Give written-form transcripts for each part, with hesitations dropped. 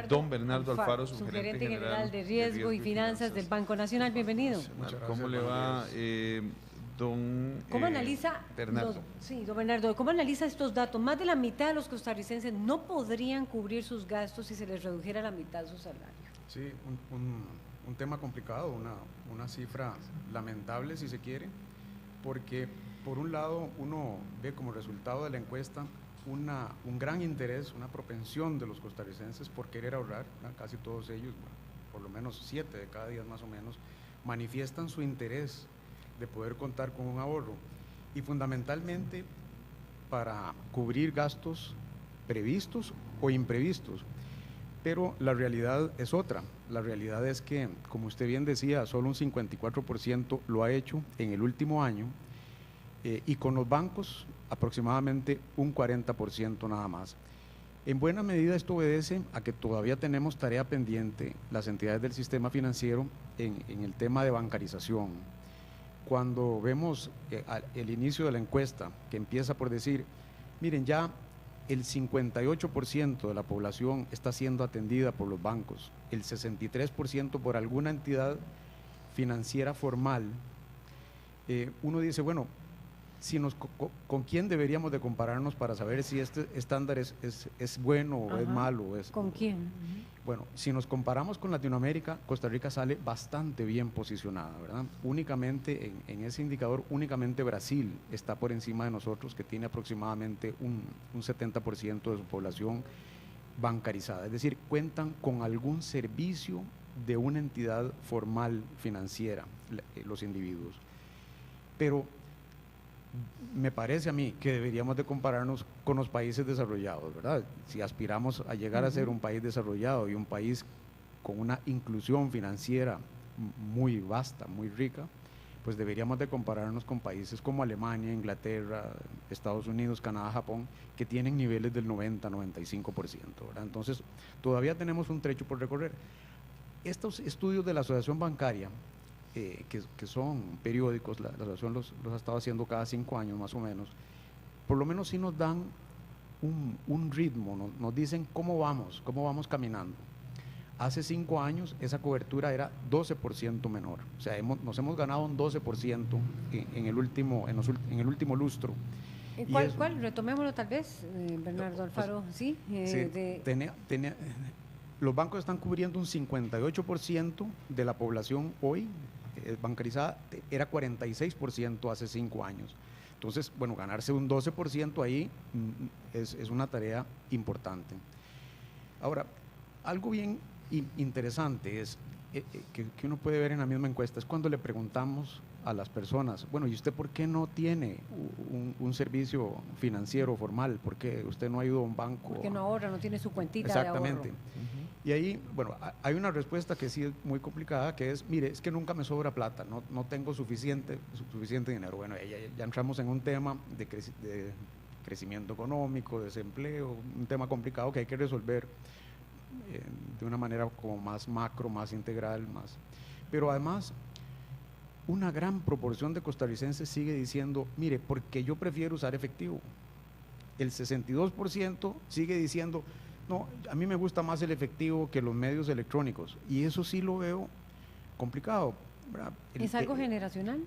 don Bernardo Alfaro, su gerente general de Riesgo y Finanzas del Banco Nacional. Bienvenido. ¿Cómo le va, don Bernardo? Don Bernardo, ¿cómo analiza estos datos? Más de la mitad de los costarricenses no podrían cubrir sus gastos si se les redujera la mitad de su salario. Sí, un tema complicado, una cifra lamentable si se quiere, porque por un lado uno ve como resultado de la encuesta un gran interés, una propensión de los costarricenses por querer ahorrar, ¿no? Casi todos ellos, por lo menos 7 de cada 10 más o menos, manifiestan su interés de poder contar con un ahorro y fundamentalmente para cubrir gastos previstos o imprevistos. Pero la realidad es otra, la realidad es que, como usted bien decía, solo un 54% lo ha hecho en el último año y con los bancos aproximadamente un 40% nada más. En buena medida esto obedece a que todavía tenemos tarea pendiente las entidades del sistema financiero en el tema de bancarización. Cuando vemos el inicio de la encuesta que empieza por decir, miren, ya el 58% de la población está siendo atendida por los bancos, el 63% por alguna entidad financiera formal, uno dice, bueno, ¿con quién deberíamos de compararnos para saber si este estándar es bueno o es malo? ¿Con quién? Bueno, si nos comparamos con Latinoamérica, Costa Rica sale bastante bien posicionada, ¿verdad? Únicamente en ese indicador, únicamente Brasil está por encima de nosotros, que tiene aproximadamente un 70% de su población bancarizada, es decir, cuentan con algún servicio de una entidad formal financiera, los individuos. Pero me parece a mí que deberíamos de compararnos con los países desarrollados, ¿verdad? Si aspiramos a llegar a ser un país desarrollado y un país con una inclusión financiera muy vasta, muy rica, pues deberíamos de compararnos con países como Alemania, Inglaterra, Estados Unidos, Canadá, Japón, que tienen niveles del 90-95%, ¿verdad? Entonces, todavía tenemos un trecho por recorrer. Estos estudios de la Asociación Bancaria, que son periódicos, la asociación los ha estado haciendo cada 5 años más o menos, por lo menos sí nos dan un ritmo, nos dicen cómo vamos caminando. Hace 5 años esa cobertura era 12% menor, o sea, nos hemos ganado un 12% en el último lustro. ¿Cuál? Retomémoslo tal vez, Bernardo Alfaro, ¿sí? Los bancos están cubriendo un 58% de la población hoy bancarizada, era 46% hace 5 años. Entonces, bueno, ganarse un 12% ahí es una tarea importante. Ahora, algo bien interesante es que uno puede ver en la misma encuesta, es cuando le preguntamos a las personas, bueno, ¿y usted por qué no tiene un servicio financiero formal? ¿Por qué usted no ha ido a un banco? ¿Por qué no ahorra, no tiene su cuentita Exactamente. de ahorro? Y ahí, bueno, hay una respuesta que sí es muy complicada, que es, mire, es que nunca me sobra plata, no tengo suficiente dinero. Bueno, ya entramos en un tema de crecimiento económico, desempleo, un tema complicado que hay que resolver de una manera como más macro, más integral, pero además una gran proporción de costarricenses sigue diciendo, mire, porque yo prefiero usar efectivo. El 62% sigue diciendo, no, a mí me gusta más el efectivo que los medios electrónicos, y eso sí lo veo complicado, ¿verdad? ¿Es algo generacional?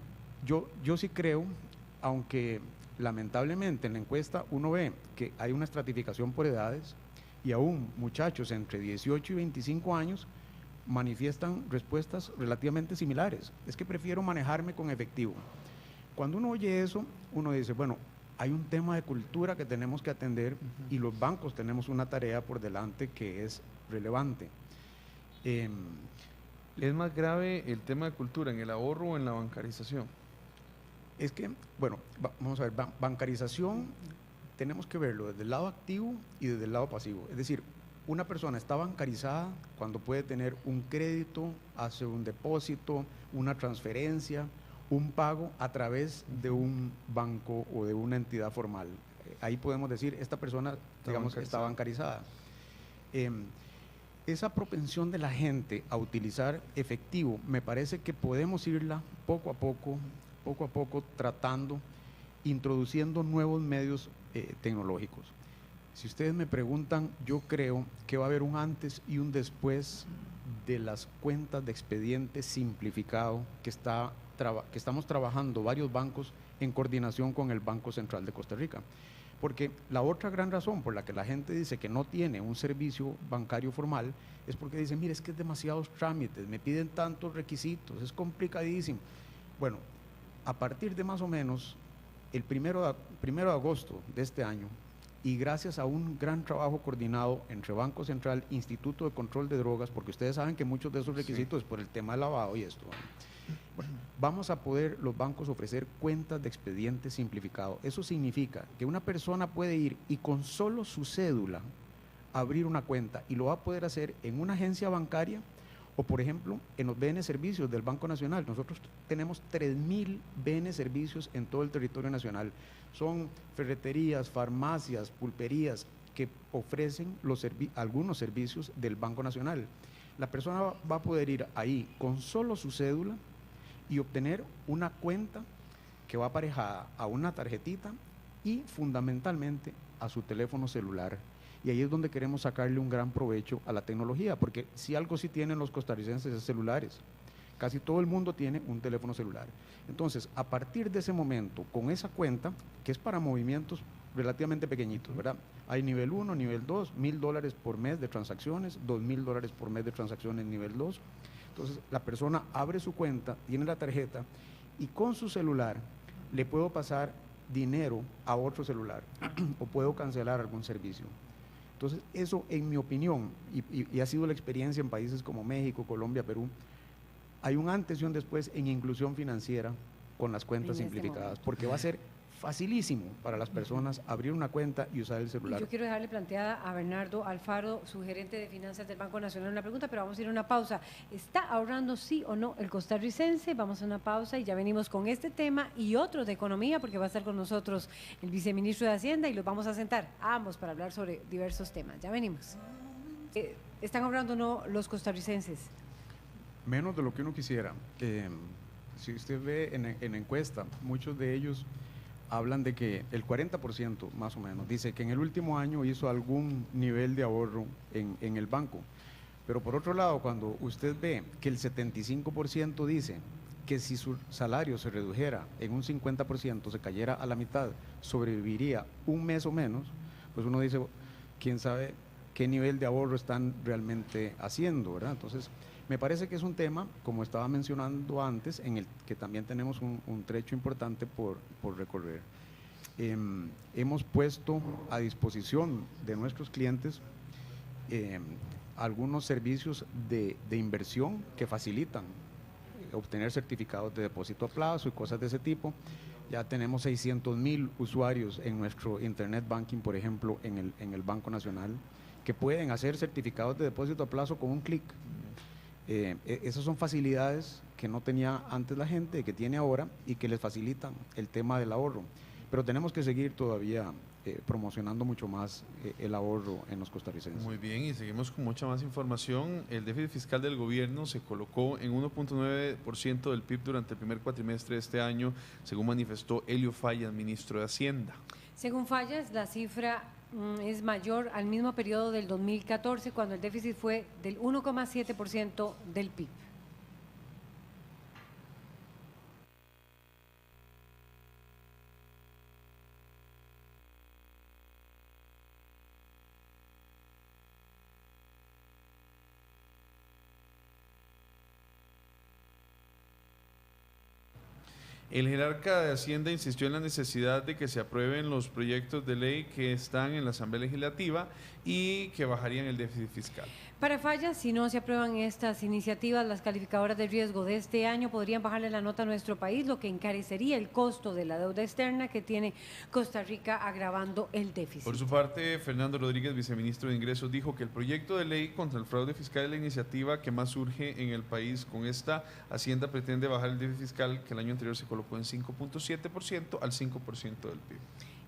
Yo sí creo, aunque lamentablemente en la encuesta uno ve que hay una estratificación por edades, y aún muchachos entre 18 y 25 años manifiestan respuestas relativamente similares. Es que prefiero manejarme con efectivo. Cuando uno oye eso, uno dice, bueno, hay un tema de cultura que tenemos que atender y los bancos tenemos una tarea por delante que es relevante. ¿Es más grave el tema de cultura en el ahorro o en la bancarización? Es que, bueno, vamos a ver, bancarización tenemos que verlo desde el lado activo y desde el lado pasivo. Es decir, una persona está bancarizada cuando puede tener un crédito, hace un depósito, una transferencia, un pago a través de un banco o de una entidad formal. Ahí podemos decir, esta persona, digamos, está bancarizada. Esa propensión de la gente a utilizar efectivo, me parece que podemos irla poco a poco tratando, introduciendo nuevos medios tecnológicos. Si ustedes me preguntan, yo creo que va a haber un antes y un después de las cuentas de expediente simplificado que estamos trabajando varios bancos en coordinación con el Banco Central de Costa Rica. Porque la otra gran razón por la que la gente dice que no tiene un servicio bancario formal es porque dicen, mire, es que es demasiados trámites, me piden tantos requisitos, es complicadísimo. Bueno, a partir de más o menos el primero de agosto de este año, y gracias a un gran trabajo coordinado entre Banco Central, Instituto de Control de Drogas, porque ustedes saben que muchos de esos requisitos es por el tema del lavado y esto, bueno, vamos a poder los bancos ofrecer cuentas de expediente simplificado. Eso significa que una persona puede ir y con solo su cédula abrir una cuenta, y lo va a poder hacer en una agencia bancaria o, por ejemplo, en los BN Servicios del Banco Nacional. Nosotros tenemos 3.000 BN Servicios en todo el territorio nacional. Son ferreterías, farmacias, pulperías que ofrecen algunos servicios del Banco Nacional. La persona va a poder ir ahí con solo su cédula y obtener una cuenta que va aparejada a una tarjetita y fundamentalmente a su teléfono celular. Y ahí es donde queremos sacarle un gran provecho a la tecnología, porque si algo sí tienen los costarricenses es celulares. Casi todo el mundo tiene un teléfono celular. Entonces, a partir de ese momento, con esa cuenta, que es para movimientos relativamente pequeñitos, ¿verdad? Hay nivel 1, nivel 2, $1,000 por mes de transacciones, $2,000 por mes de transacciones nivel 2. Entonces, la persona abre su cuenta, tiene la tarjeta y con su celular le puedo pasar dinero a otro celular o puedo cancelar algún servicio. Entonces, eso, en mi opinión, y ha sido la experiencia en países como México, Colombia, Perú, hay un antes y un después en inclusión financiera con las cuentas simplificadas, porque va a ser facilísimo para las personas abrir una cuenta y usar el celular. Yo quiero dejarle planteada a Bernardo Alfaro, su gerente de finanzas del Banco Nacional, una pregunta, pero vamos a ir a una pausa. ¿Está ahorrando sí o no el costarricense? Vamos a una pausa y ya venimos con este tema y otro de economía, porque va a estar con nosotros el viceministro de Hacienda y los vamos a sentar a ambos para hablar sobre diversos temas. Ya venimos. ¿Están ahorrando o no los costarricenses? Menos de lo que uno quisiera. Si usted ve en encuesta, muchos de ellos hablan de que el 40% más o menos dice que en el último año hizo algún nivel de ahorro en el banco. Pero por otro lado, cuando usted ve que el 75% dice que si su salario se redujera en un 50%, se cayera a la mitad, sobreviviría un mes o menos, pues uno dice, quién sabe qué nivel de ahorro están realmente haciendo, ¿verdad? Entonces, me parece que es un tema, como estaba mencionando antes, en el que también tenemos un trecho importante por recorrer. Hemos puesto a disposición de nuestros clientes algunos servicios de inversión que facilitan obtener certificados de depósito a plazo y cosas de ese tipo. Ya tenemos 600,000 usuarios en nuestro Internet Banking, por ejemplo, en el Banco Nacional, que pueden hacer certificados de depósito a plazo con un clic. Esas son facilidades que no tenía antes la gente, que tiene ahora y que les facilitan el tema del ahorro. Pero tenemos que seguir todavía promocionando mucho más el ahorro en los costarricenses. Muy bien, y seguimos con mucha más información. El déficit fiscal del gobierno se colocó en 1.9% del PIB durante el primer cuatrimestre de este año, según manifestó Elio Fallas, ministro de Hacienda. Según Fallas, la cifra es mayor al mismo periodo del 2014, cuando el déficit fue del 1,7% del PIB. El jerarca de Hacienda insistió en la necesidad de que se aprueben los proyectos de ley que están en la Asamblea Legislativa y que bajarían el déficit fiscal. Para Fallas, si no se aprueban estas iniciativas, las calificadoras de riesgo de este año podrían bajarle la nota a nuestro país, lo que encarecería el costo de la deuda externa que tiene Costa Rica, agravando el déficit. Por su parte, Fernando Rodríguez, viceministro de Ingresos, dijo que el proyecto de ley contra el fraude fiscal es la iniciativa que más surge en el país. Con esta, Hacienda pretende bajar el déficit fiscal, que el año anterior se colocó en 5.7% al 5% del PIB.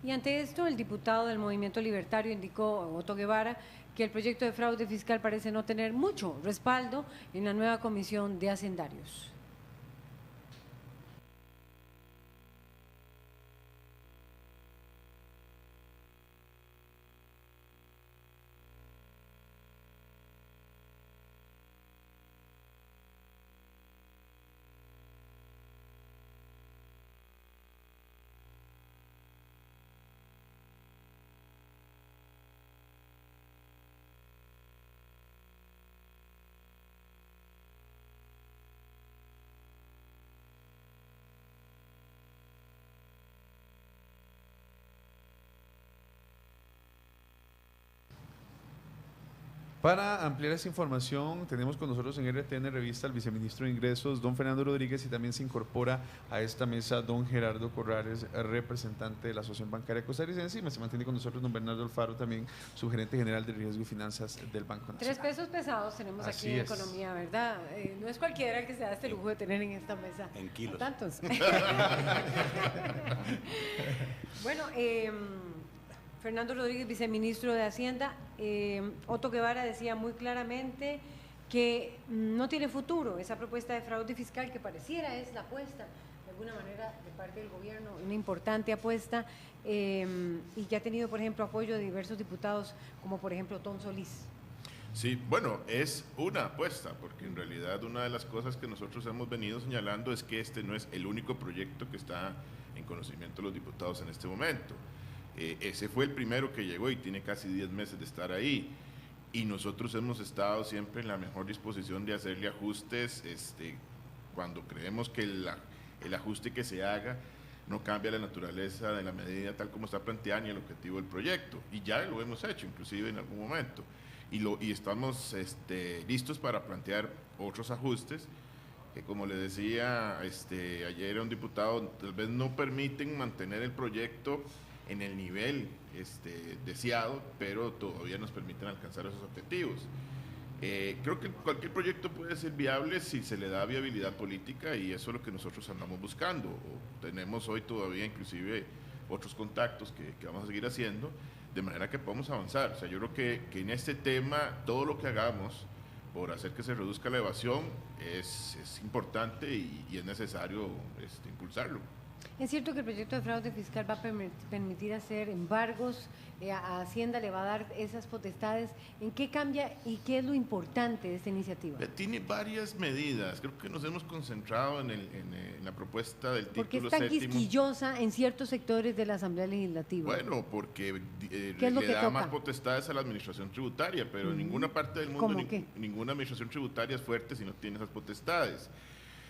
Y ante esto, el diputado del Movimiento Libertario indicó, Otto Guevara, que el proyecto de fraude fiscal parece no tener mucho respaldo en la nueva comisión de hacendarios. Para ampliar esta información, tenemos con nosotros en RTN Revista al viceministro de Ingresos, don Fernando Rodríguez, y también se incorpora a esta mesa don Gerardo Corrales, representante de la Asociación Bancaria Costarricense, y se mantiene con nosotros don Bernardo Alfaro, también subgerente general de Riesgo y Finanzas del Banco Nacional. 3 pesos pesados tenemos Así aquí en es. Economía, ¿verdad? No es cualquiera el que se da este lujo de tener en esta mesa. En kilos. Tantos. Bueno, Fernando Rodríguez, viceministro de Hacienda. Otto Guevara decía muy claramente que no tiene futuro esa propuesta de fraude fiscal que pareciera es la apuesta, de alguna manera, de parte del gobierno, una importante apuesta, y que ha tenido, por ejemplo, apoyo de diversos diputados, como por ejemplo Tom Solís. Sí, bueno, es una apuesta, porque en realidad una de las cosas que nosotros hemos venido señalando es que este no es el único proyecto que está en conocimiento de los diputados en este momento. Ese fue el primero que llegó y tiene casi 10 meses de estar ahí, y nosotros hemos estado siempre en la mejor disposición de hacerle ajustes cuando creemos que el ajuste que se haga no cambia la naturaleza de la medida tal como está planteada ni el objetivo del proyecto, y ya lo hemos hecho inclusive en algún momento, y estamos listos para plantear otros ajustes que, como le decía ayer a un diputado, tal vez no permiten mantener el proyecto en el nivel deseado, pero todavía nos permiten alcanzar esos objetivos. Creo que cualquier proyecto puede ser viable si se le da viabilidad política, y eso es lo que nosotros andamos buscando. Tenemos hoy todavía inclusive otros contactos que vamos a seguir haciendo, de manera que podamos avanzar. O sea, yo creo que en este tema todo lo que hagamos por hacer que se reduzca la evasión es importante y es necesario impulsarlo. Es cierto que el proyecto de fraude fiscal va a permitir hacer embargos, a Hacienda le va a dar esas potestades. ¿En qué cambia y qué es lo importante de esta iniciativa? Tiene varias medidas. Creo que nos hemos concentrado en la propuesta del título ¿Por qué es tan séptimo. quisquillosa en ciertos sectores de la Asamblea Legislativa? Bueno, porque ¿Qué es lo le que da toca? más potestades a la administración tributaria, pero en ninguna parte del mundo ¿Cómo qué? ninguna administración tributaria es fuerte si no tiene esas potestades.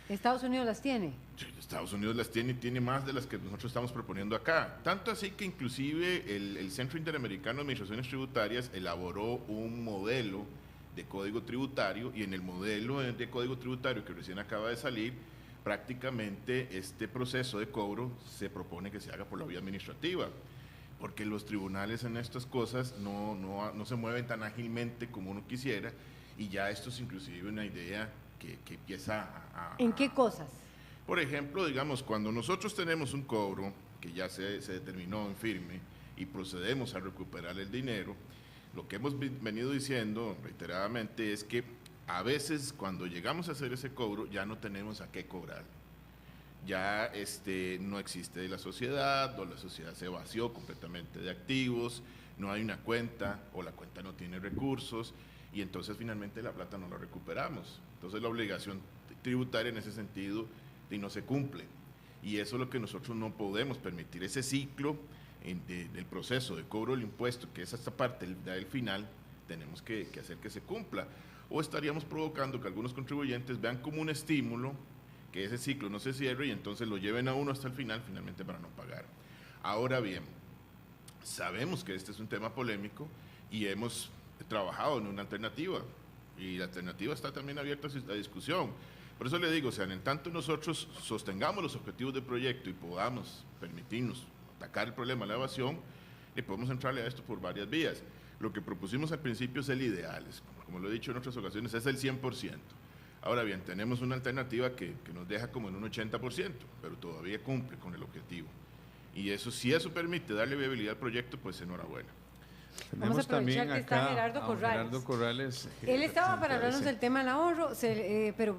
¿Estados Unidos las tiene? Estados Unidos las tiene y tiene más de las que nosotros estamos proponiendo acá. Tanto así que inclusive el Centro Interamericano de Administraciones Tributarias elaboró un modelo de código tributario, y en el modelo de código tributario que recién acaba de salir, prácticamente este proceso de cobro se propone que se haga por la vía administrativa, porque los tribunales en estas cosas no se mueven tan ágilmente como uno quisiera, y ya esto es inclusive una idea que empieza a... ¿En qué cosas? Por ejemplo, digamos, cuando nosotros tenemos un cobro que ya se determinó en firme y procedemos a recuperar el dinero, lo que hemos venido diciendo reiteradamente es que a veces cuando llegamos a hacer ese cobro ya no tenemos a qué cobrar. Ya no existe la sociedad, o la sociedad se vació completamente de activos, no hay una cuenta o la cuenta no tiene recursos, y entonces finalmente la plata no la recuperamos. Entonces la obligación tributaria en ese sentido no se cumple, y eso es lo que nosotros no podemos permitir. Ese ciclo del proceso de cobro del impuesto, que es esta parte del final, tenemos que hacer que se cumpla, o estaríamos provocando que algunos contribuyentes vean como un estímulo que ese ciclo no se cierre y entonces lo lleven a uno hasta el final, finalmente para no pagar. Ahora bien, sabemos que este es un tema polémico y hemos trabajado en una alternativa, y la alternativa está también abierta a discusión. Por eso le digo, o sea, en tanto nosotros sostengamos los objetivos del proyecto y podamos permitirnos atacar el problema de la evasión, podemos entrarle a esto por varias vías. Lo que propusimos al principio es el ideal, como lo he dicho en otras ocasiones, es el 100%. Ahora bien, tenemos una alternativa que nos deja como en un 80%, pero todavía cumple con el objetivo. Y eso, si eso permite darle viabilidad al proyecto, pues enhorabuena. Vamos a Tenemos también aprovechar que está acá Gerardo a Corrales. Gerardo Corrales. Él estaba para representante hablarnos de del tema del ahorro, pero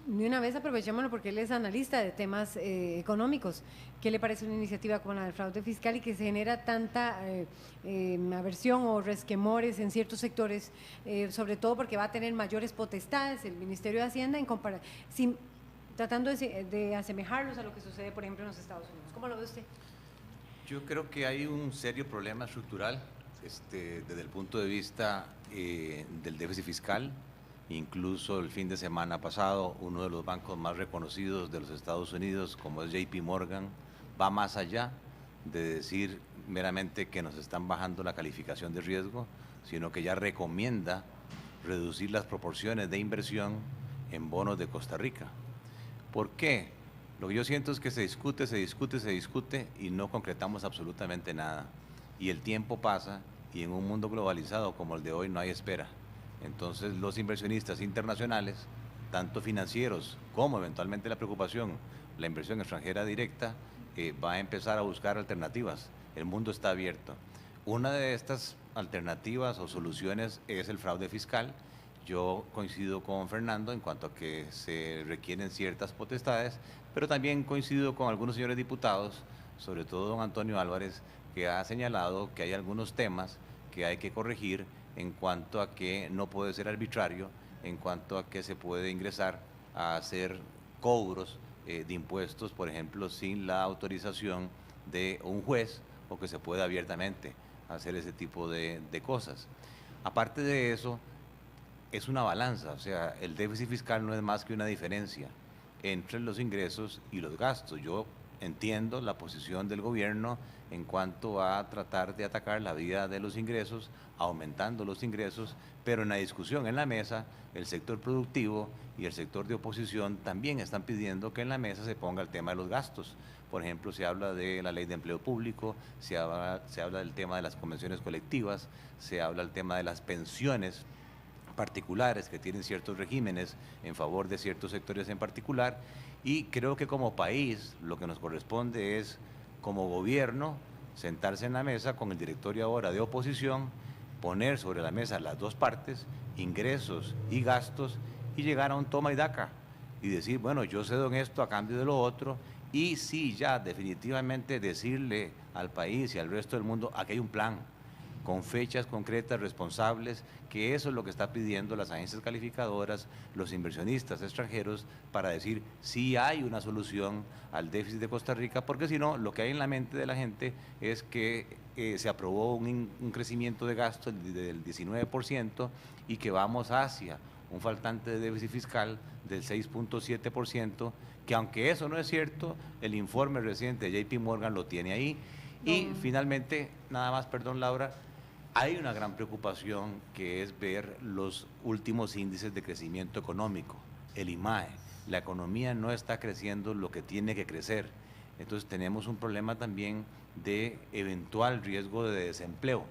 de una vez aprovechémoslo porque él es analista de temas económicos. ¿Qué le parece una iniciativa como la del fraude fiscal y que se genera tanta aversión o resquemores en ciertos sectores, sobre todo porque va a tener mayores potestades el Ministerio de Hacienda tratando de asemejarlos a lo que sucede, por ejemplo, en los Estados Unidos? ¿Cómo lo ve usted? Yo creo que hay un serio problema estructural desde el punto de vista del déficit fiscal. Incluso el fin de semana pasado, uno de los bancos más reconocidos de los Estados Unidos, como es JP Morgan, va más allá de decir meramente que nos están bajando la calificación de riesgo, sino que ya recomienda reducir las proporciones de inversión en bonos de Costa Rica. ¿Por qué? Lo que yo siento es que se discute y no concretamos absolutamente nada. Y el tiempo pasa y en un mundo globalizado como el de hoy no hay espera. Entonces los inversionistas internacionales, tanto financieros como eventualmente la preocupación, la inversión extranjera directa, va a empezar a buscar alternativas. El mundo está abierto. Una de estas alternativas o soluciones es el fraude fiscal. Yo coincido con Fernando en cuanto a que se requieren ciertas potestades, pero también coincido con algunos señores diputados, sobre todo don Antonio Álvarez, que ha señalado que hay algunos temas que hay que corregir en cuanto a que no puede ser arbitrario, en cuanto a que se puede ingresar a hacer cobros de impuestos, por ejemplo, sin la autorización de un juez, o que se pueda abiertamente hacer ese tipo de cosas. Aparte de eso, es una balanza, o sea, el déficit fiscal no es más que una diferencia entre los ingresos y los gastos. Yo entiendo la posición del gobierno en cuanto a tratar de atacar la vía de los ingresos, aumentando los ingresos, pero en la discusión en la mesa, el sector productivo y el sector de oposición también están pidiendo que en la mesa se ponga el tema de los gastos. Por ejemplo, se habla de la ley de empleo público, se habla del tema de las convenciones colectivas, se habla del tema de las pensiones particulares que tienen ciertos regímenes en favor de ciertos sectores en particular, y creo que como país lo que nos corresponde es, como gobierno, sentarse en la mesa con el directorio ahora de oposición, poner sobre la mesa las dos partes, ingresos y gastos, y llegar a un toma y daca y decir, bueno, yo cedo en esto a cambio de lo otro, y sí, ya definitivamente decirle al país y al resto del mundo, aquí hay un plan con fechas concretas, responsables, que eso es lo que está pidiendo las agencias calificadoras, los inversionistas extranjeros, para decir si hay una solución al déficit de Costa Rica, porque si no, lo que hay en la mente de la gente es que se aprobó un crecimiento de gasto del 19% y que vamos hacia un faltante de déficit fiscal del 6.7%, que aunque eso no es cierto, el informe reciente de JP Morgan lo tiene ahí. Y finalmente, nada más, perdón Laura, hay una gran preocupación que es ver los últimos índices de crecimiento económico, el IMAE. La economía no está creciendo lo que tiene que crecer. Entonces tenemos un problema también de eventual riesgo de desempleo,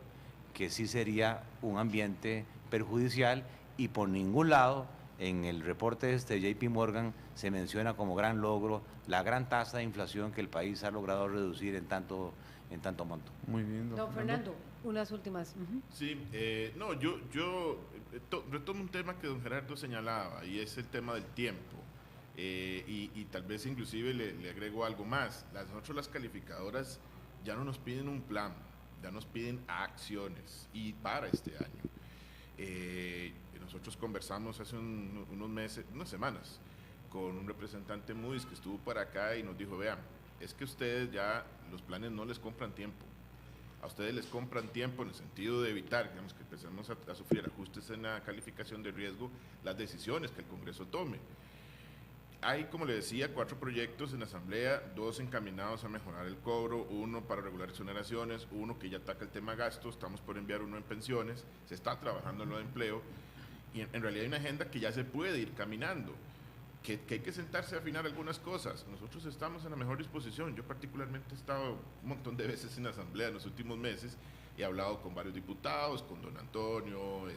que sí sería un ambiente perjudicial, y por ningún lado en el reporte de JP Morgan se menciona como gran logro la gran tasa de inflación que el país ha logrado reducir en tanto monto. Muy bien, don Fernando, unas últimas. Sí, no, yo retomo un tema que don Gerardo señalaba, y es el tema del tiempo. Y tal vez inclusive le agrego algo más. Nosotros las calificadoras ya no nos piden un plan, ya nos piden acciones, y para este año. Nosotros conversamos hace unas semanas, con un representante Moody's que estuvo para acá y nos dijo, vean, es que ustedes ya los planes no les compran tiempo. A ustedes les compran tiempo en el sentido de evitar, digamos, que empecemos a sufrir ajustes en la calificación de riesgo, las decisiones que el Congreso tome. Hay, como le decía, 4 proyectos en la Asamblea, 2 encaminados a mejorar el cobro, 1 para regular exoneraciones, 1 que ya ataca el tema gastos, estamos por enviar 1 en pensiones, se está trabajando en lo de empleo, y en realidad hay una agenda que ya se puede ir caminando, que hay que sentarse a afinar algunas cosas. Nosotros estamos en la mejor disposición. Yo particularmente he estado un montón de veces en la Asamblea en los últimos meses, he hablado con varios diputados, con don Antonio,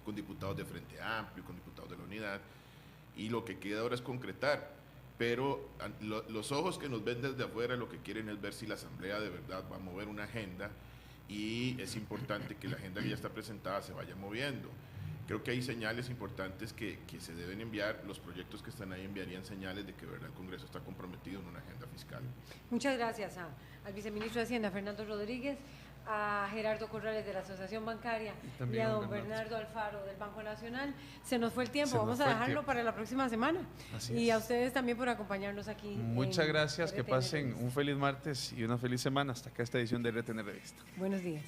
con diputados de Frente Amplio, con diputados de la Unidad, y lo que queda ahora es concretar, pero los ojos que nos ven desde afuera lo que quieren es ver si la Asamblea de verdad va a mover una agenda, y es importante que la agenda que ya está presentada se vaya moviendo. Creo que hay señales importantes que se deben enviar. Los proyectos que están ahí enviarían señales de que verdad el Congreso está comprometido en una agenda fiscal. Muchas gracias al viceministro de Hacienda, Fernando Rodríguez, a Gerardo Corrales de la Asociación Bancaria y a don Bernardo Alfaro del Banco Nacional. Se nos fue el tiempo, vamos a dejarlo para la próxima semana. Y a ustedes también por acompañarnos aquí. Muchas gracias, que RTN pasen Revista. un feliz martes y una feliz semana. Hasta acá esta edición de RTN Revista. Buenos días.